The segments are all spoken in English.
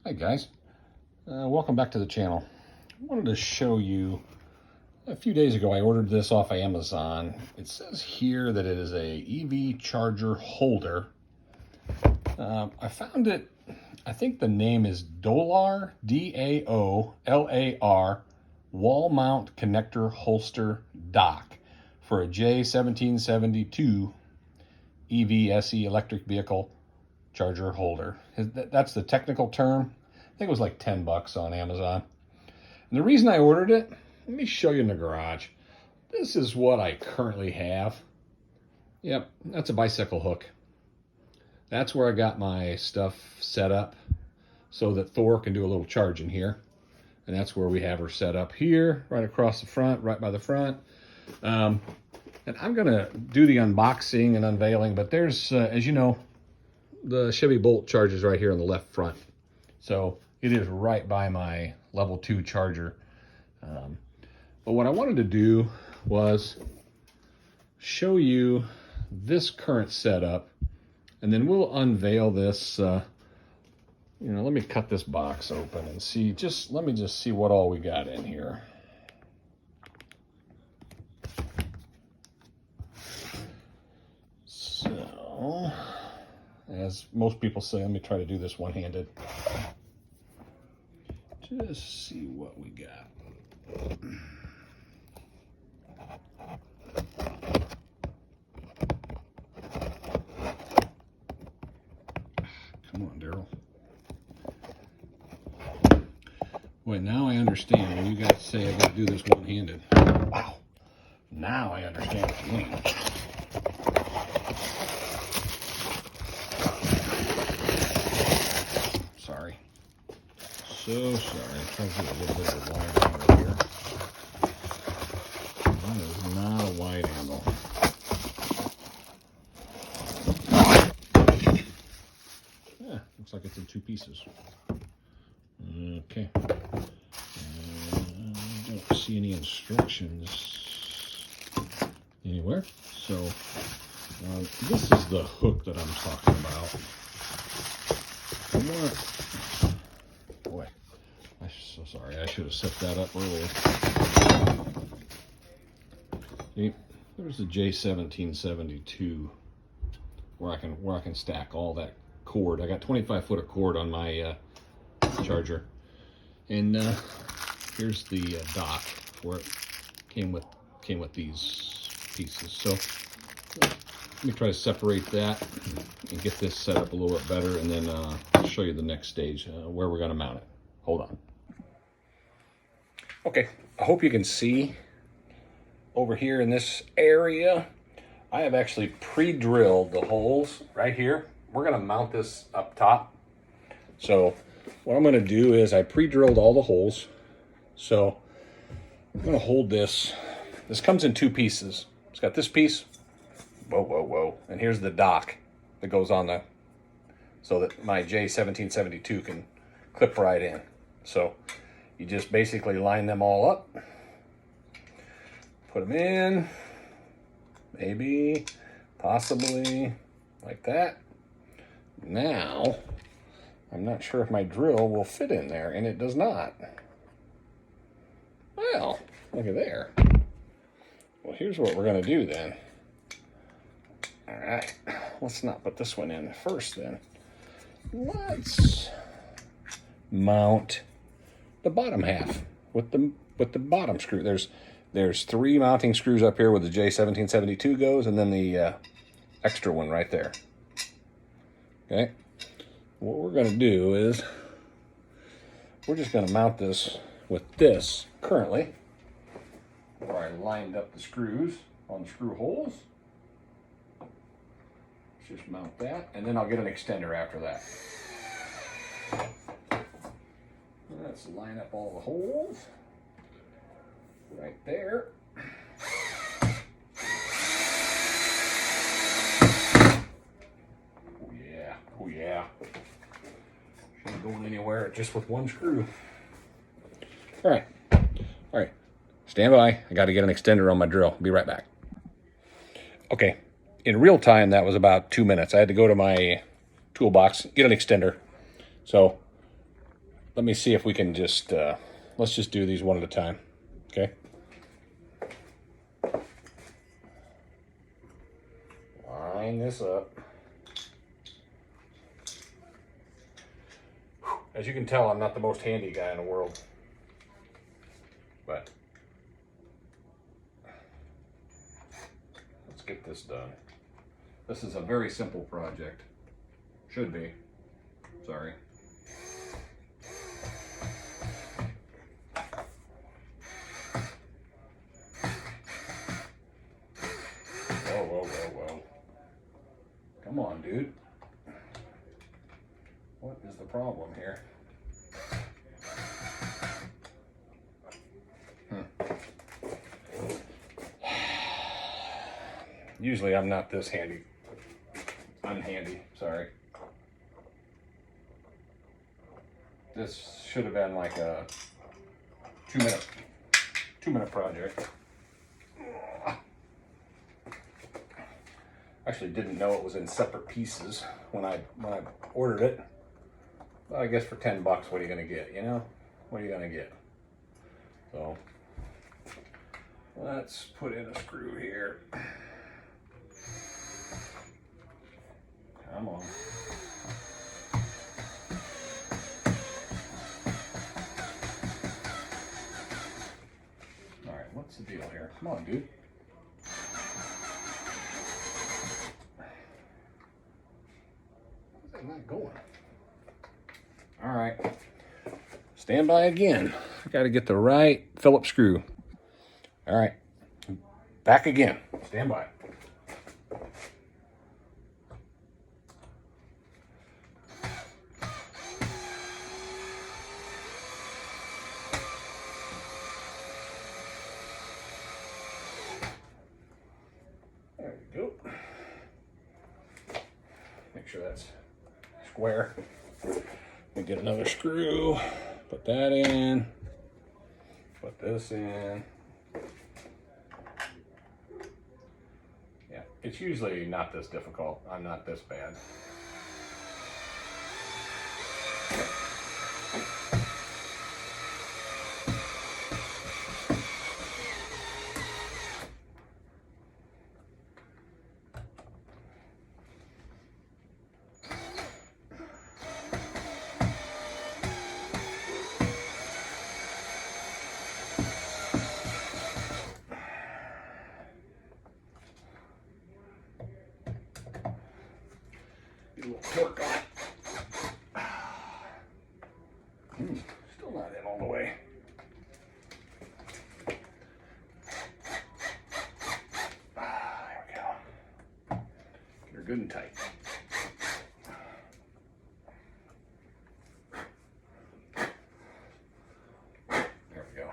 Hi guys, welcome back to the channel. I wanted to show you, a few days ago I ordered this off of Amazon. It says here that it is a EV charger holder. I found it, I think the name is Daolar, D-A-O-L-A-R, wall mount connector holster dock for a J1772 EVSE electric vehicle charger holder. That's the technical term. I think it was like 10 bucks on Amazon. And the reason I ordered it, let me show you in the garage. This is what I currently have. Yep, that's a bicycle hook. That's where I got my stuff set up so that Thor can do a little charging here. And that's where we have her set up here, right across the front, right by the front. And I'm gonna do the unboxing and unveiling, but there's, as you know, the Chevy Bolt charges right here on the left front. So it is right by my level 2 charger. But what I wanted to do was show you this current setup, and then we'll unveil this. Let me cut this box open and see, let me just see what all we got in here. So, as most people say, let me try to do this one-handed. Just see what we got. Come on, Daryl. Wait, now I understand when you guys say I got to do this one-handed. Wow. Now I understand what you mean. Sorry. So sorry. I'm trying to get a little bit of a wide angle here. That is not a wide angle. Yeah, looks like it's in 2 pieces. Okay. I don't see any instructions anywhere. So this is the hook that I'm talking about. Boy, I'm so sorry. I should have set that up earlier. See, there's the J1772 where I can stack all that cord. I got 25 foot of cord on my charger, and here's the dock where it came with these pieces. So let me try to separate that and get this set up a little bit better, and then I'll show you the next stage where we're going to mount it. Hold on. Okay, I hope you can see over here in this area. I have actually pre-drilled the holes right here. We're going to mount this up top. So what I'm going to do is I pre-drilled all the holes. So I'm going to hold this. This comes in 2 pieces. It's got this piece. Whoa, whoa, whoa. And here's the dock that goes on the, so that my J1772 can clip right in. So you just basically line them all up. Put them in. Maybe, possibly, like that. Now, I'm not sure if my drill will fit in there, and it does not. Well, look at there. Well, here's what we're going to do then. All right, let's not put this one in first then. Let's mount the bottom half with the bottom screw. There's 3 mounting screws up here where the J1772 goes, and then the extra one right there. Okay. What we're going to do is we're just going to mount this with this currently, where I lined up the screws on the screw holes. Let's just mount that, and then I'll get an extender after that. Let's line up all the holes right there. Oh yeah, oh yeah. Shouldn't go anywhere just with 1 screw. All right, stand by. I got to get an extender on my drill. Be right back. Okay, in real time that was about 2 minutes. I had to go to my toolbox, get an extender. So let me see if we can just, let's just do these one at a time, okay? Line this up. As you can tell, I'm not the most handy guy in the world, but let's get this done. This is a very simple project. Should be. Sorry. Whoa, whoa, whoa, whoa. Come on, dude. What is the problem here? Usually I'm not this handy. Unhandy, sorry. This should have been like a 2-minute project. Actually didn't know it was in separate pieces when I ordered it. But I guess for 10 bucks, what are you gonna get, you know? What are you gonna get? So let's put in a screw here. Come on. All right, what's the deal here? Come on, dude. Where's that not going? All right. Stand by again. I got to get the right Phillips screw. All right. Back again. Stand by. There we go. Make sure that's square. We get another screw. Put that in. Put this in. Yeah, it's usually not this difficult. I'm not this bad. Get a little torque on it. Still not in all the way. There we go. Get her good and tight. There we go.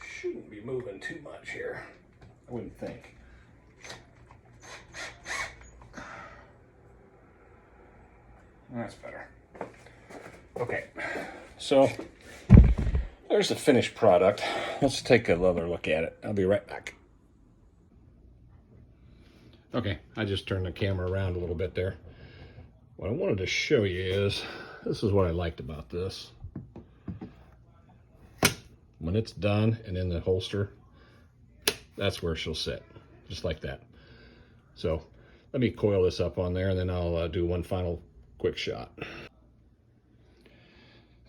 She shouldn't be moving too much here, I wouldn't think. That's better. Okay, so there's the finished product. Let's take another look at it. I'll be right back. Okay, I just turned the camera around a little bit there. What I wanted to show you is, this is what I liked about this. When it's done and in the holster, that's where she'll sit, just like that. So let me coil this up on there and then I'll do one final quick shot.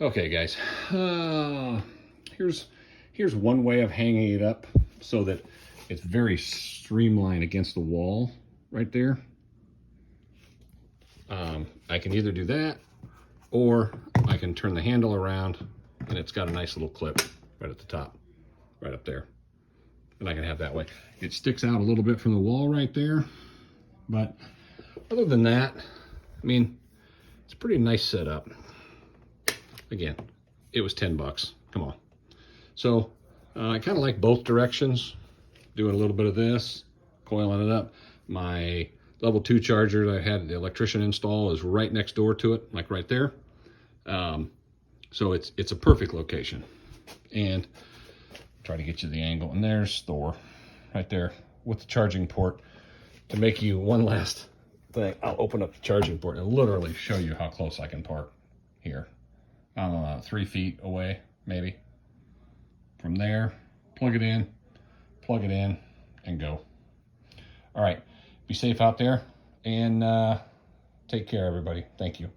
Okay guys, here's one way of hanging it up so that it's very streamlined against the wall right there. I can either do that or I can turn the handle around and it's got a nice little clip right at the top, right up there. And I can have that way. It sticks out a little bit from the wall right there, but other than that, I mean, it's a pretty nice setup. Again, it was 10 bucks. Come on. So I kind of like both directions. Doing a little bit of this, coiling it up. My level 2 charger that I had the electrician install is right next door to it, like right there. So it's a perfect location. And try to get you the angle. And there's Thor right there with the charging port. To make you one last thing, I'll open up the charging port and literally show you how close I can park here. I don't know, 3 feet away, maybe. From there, plug it in, and go. All right, be safe out there, and take care, everybody. Thank you.